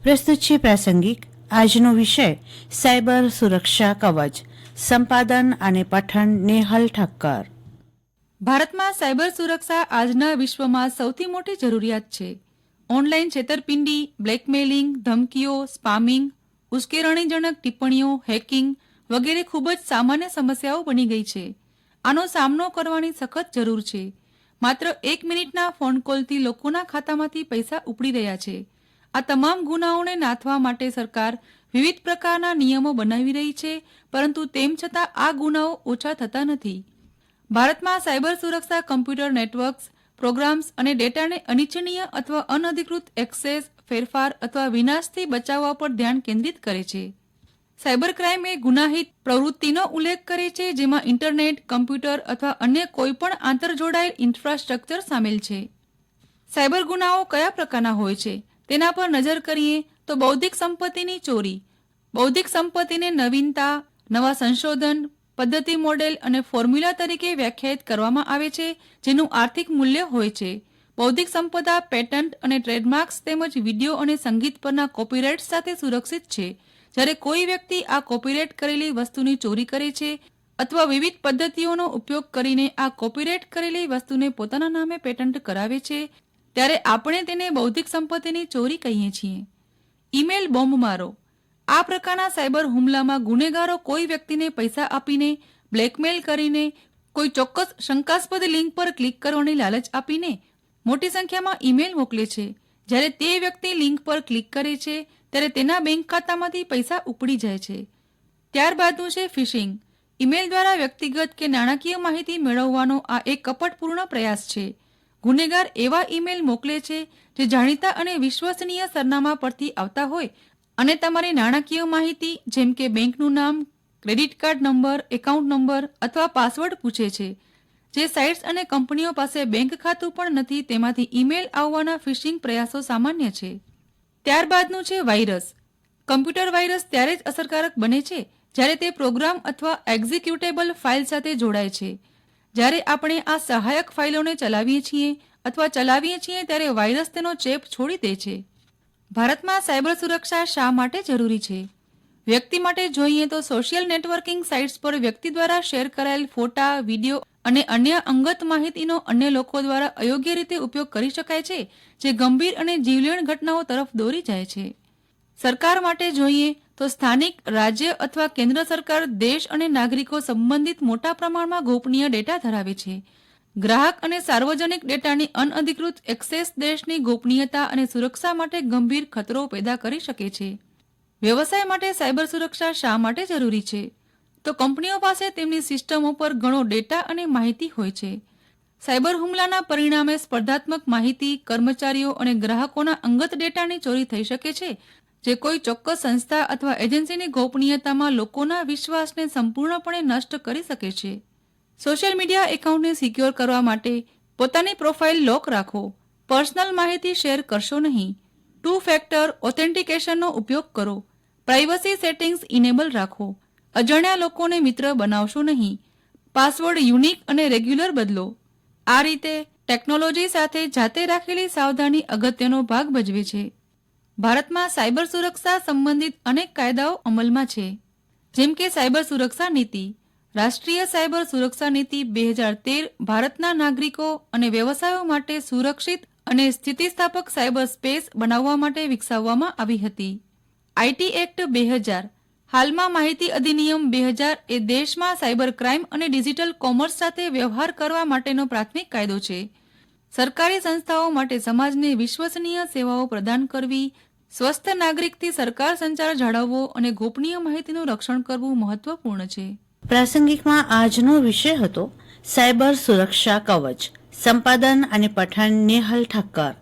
પ્રસ્તુત છે પ્રાસંગિક. આજનો વિષય સાયબર સુરક્ષા કવચ. સંપાદન અને પઠન નેહલ ઠક્કર. ભારતમાં સાયબર સુરક્ષા આજના વિશ્વમાં સૌથી મોટી જરૂરિયાત છે. ઓનલાઈન છેતરપિંડી, બ્લેકમેલિંગ, ધમકીઓ, સ્પામિંગ, ઉશ્કેરણીજનક ટિપ્પણીઓ, હેકિંગ વગેરે ખૂબ જ સામાન્ય સમસ્યાઓ બની ગઈ છે. આનો સામનો કરવાની સખત જરૂર છે. માત્ર 1 મિનિટના ફોન કોલથી લોકોના ખાતામાંથી પૈસા ઉપડી રહ્યા છે. આ તમામ ગુનાઓને નાથવા માટે સરકાર વિવિધ પ્રકારના નિયમો બનાવી રહી છે, પરંતુ તેમ છતાં આ ગુનાઓ ઓછા થતા નથી. ભારતમાં સાયબર સુરક્ષા કમ્પ્યુટર નેટવર્ક્સ, પ્રોગ્રામ્સ અને ડેટાને અનિચ્છનીય અથવા અનધિકૃત એક્સેસ, ફેરફાર અથવા વિનાશથી બચાવવા પર ધ્યાન કેન્દ્રિત કરે છે. સાયબર ક્રાઇમ એ ગુનાહિત પ્રવૃત્તિનો ઉલ્લેખ કરે છે જેમાં ઇન્ટરનેટ, કમ્પ્યુટર અથવા અન્ય કોઈપણ આંતરજોડાયેલ ઇન્ફ્રાસ્ટ્રક્ચર સામેલ છે. સાયબર ગુનાઓ કયા પ્રકારના હોય છે તેના પર નજર કરીએ તો બૌદ્ધિક સંપત્તિની ચોરી. બૌદ્ધિક સંપત્તિને નવીનતા, નવા સંશોધન, પદ્ધતિ, મોડેલ અને ફોર્મ્યુલા તરીકે વ્યાખ્યાયિત કરવામાં આવે છે જેનું આર્થિક મૂલ્ય હોય છે. બૌદ્ધિક સંપદા પેટન્ટ અને ટ્રેડમાર્ક્સ તેમજ વિડીયો અને સંગીત પરના કોપીરાઇટ્સ સાથે સુરક્ષિત છે. જ્યારે કોઈ વ્યક્તિ આ કોપીરાઇટ કરેલી વસ્તુની ચોરી કરે છે અથવા વિવિધ પદ્ધતિઓનો ઉપયોગ કરીને આ કોપીરાઇટ કરેલી વસ્તુને પોતાના નામે પેટન્ટ કરાવે છે ત્યારે આપણે તેને બૌદ્ધિક સંપત્તિની ચોરી કહીએ છીએ. ઈમેલ બોમ્બમારો. આ પ્રકારના સાયબર હુમલામાં ગુનેગારો કોઈ વ્યક્તિને પૈસા આપીને, બ્લેકમેલ કરીને, કોઈ ચોક્કસ શંકાસ્પદ લિંક પર ક્લિક કરવાની લાલચ આપીને મોટી સંખ્યામાં ઈમેલ મોકલે છે. જ્યારે તે વ્યક્તિ લિંક પર ક્લિક કરે છે ત્યારે તેના બેંક ખાતામાંથી પૈસા ઉપડી જાય છે. ત્યારબાદનું છે ફિશિંગ. ઈમેલ દ્વારા વ્યક્તિગત કે નાણાકીય માહિતી મેળવવાનો આ એક કપટપૂર્ણ પ્રયાસ છે. ગુનેગાર એવા ઈમેલ મોકલે છે જે જાણીતા અને વિશ્વસનીય સરનામા પરથી આવતા હોય અને તમારી નાણાકીય માહિતી જેમ કે બેંકનું નામ, credit card number, account number અથવા પાસવર્ડ પૂછે છે. જે સાઇટ્સ અને કંપનીઓ પાસે બેંક ખાતું પણ નથી તેમાંથી ઈમેલ આવવાના ફિશિંગ પ્રયાસો સામાન્ય છે. ત્યારબાદનું છે વાયરસ. કમ્પ્યુટર વાયરસ ત્યારે જ અસરકારક બને છે જ્યારે તે પ્રોગ્રામ અથવા એક્ઝિક્યુટેબલ ફાઇલ સાથે જોડાય છે. જ્યારે આપણે આ સહાયક ફાઇલોને ચલાવીએ છીએ ત્યારે વાયરસ તેનો ચેપ છોડી દે છે. ભારતમાં સાયબર સુરક્ષા શા માટે જરૂરી છે? વ્યક્તિ માટે જોઈએ તો સોશિયલ નેટવર્કિંગ સાઇટ્સ પર વ્યક્તિ દ્વારા શેર કરાયેલ ફોટા, વિડીયો અને અન્ય અંગત માહિતીનો અન્ય લોકો દ્વારા અયોગ્ય રીતે ઉપયોગ કરી શકાય છે જે ગંભીર અને જીવલેણ ઘટનાઓ તરફ દોરી જાય છે. સરકાર માટે જોઈએ તો સ્થાનિક, રાજ્ય અથવા કેન્દ્ર સરકાર દેશ અને નાગરિકો સંબંધિત મોટા પ્રમાણમાં ગોપનીય ડેટા ધરાવે છે. ગ્રાહક અને સાર્વજનિક ડેટાની અનઅધિકૃત એક્સેસ દેશની ગોપનીયતા અને સુરક્ષા માટે ગંભીર ખતરો પેદા કરી શકે છે. વ્યવસાય માટે સાયબર સુરક્ષા શા માટે જરૂરી છે? તો કંપનીઓ પાસે તેમની સિસ્ટમો પર ઘણો ડેટા અને માહિતી હોય છે. સાયબર હુમલાના પરિણામે સ્પર્ધાત્મક માહિતી, કર્મચારીઓ અને ગ્રાહકોના અંગત ડેટાની ચોરી થઈ શકે છે જે કોઈ ચોક્કસ સંસ્થા અથવા એજન્સીની ગોપનીયતામાં લોકોના વિશ્વાસને સંપૂર્ણપણે નષ્ટ કરી શકે છે. સોશિયલ મીડિયા એકાઉન્ટને સિક્યોર કરવા માટે પોતાની પ્રોફાઇલ લોક રાખો. પર્સનલ માહિતી શેર કરશો નહીં. 2 ફેક્ટર ઓથેન્ટિકેશનનો ઉપયોગ કરો. પ્રાઇવસી સેટિંગ્સ ઇનેબલ રાખો. અજાણ્યા લોકોને મિત્ર બનાવશો નહીં. પાસવર્ડ યુનિક અને રેગ્યુલર બદલો. આ રીતે ટેકનોલોજી સાથે જાતે રાખેલી સાવધાની અગત્યનો ભાગ ભજવે છે. ભારતમાં સાયબર સુરક્ષા સંબંધિત અનેક કાયદાઓ અમલમાં છે, જેમ કે સાયબર સુરક્ષા નીતિ. રાષ્ટ્રીય સાયબર સુરક્ષા નીતિ 2013 ભારતના નાગરિકો અને વ્યવસાયો માટે સુરક્ષિત અને સ્થિતિસ્થાપક સાયબર સ્પેસ બનાવવા માટે વિકસાવવામાં આવી હતી. આઈટી એક્ટ 2000 હાલમાં માહિતી અધિનિયમ 2000 એ દેશમાં સાયબર ક્રાઇમ અને ડિજિટલ કોમર્સ સાથે વ્યવહાર કરવા માટેનો પ્રાથમિક કાયદો છે. સરકારી સંસ્થાઓ માટે સમાજને વિશ્વસનીય સેવાઓ પ્રદાન કરવી, સ્વસ્થ નાગરિકથી સરકાર સંચાર જાળવવો અને ગોપનીય માહિતીનું રક્ષણ કરવું મહત્વપૂર્ણ છે. પ્રાસંગિકમાં આજનો વિષય હતો સાયબર સુરક્ષા કવચ. સંપાદન અને પઠન નેહલ ઠક્કર.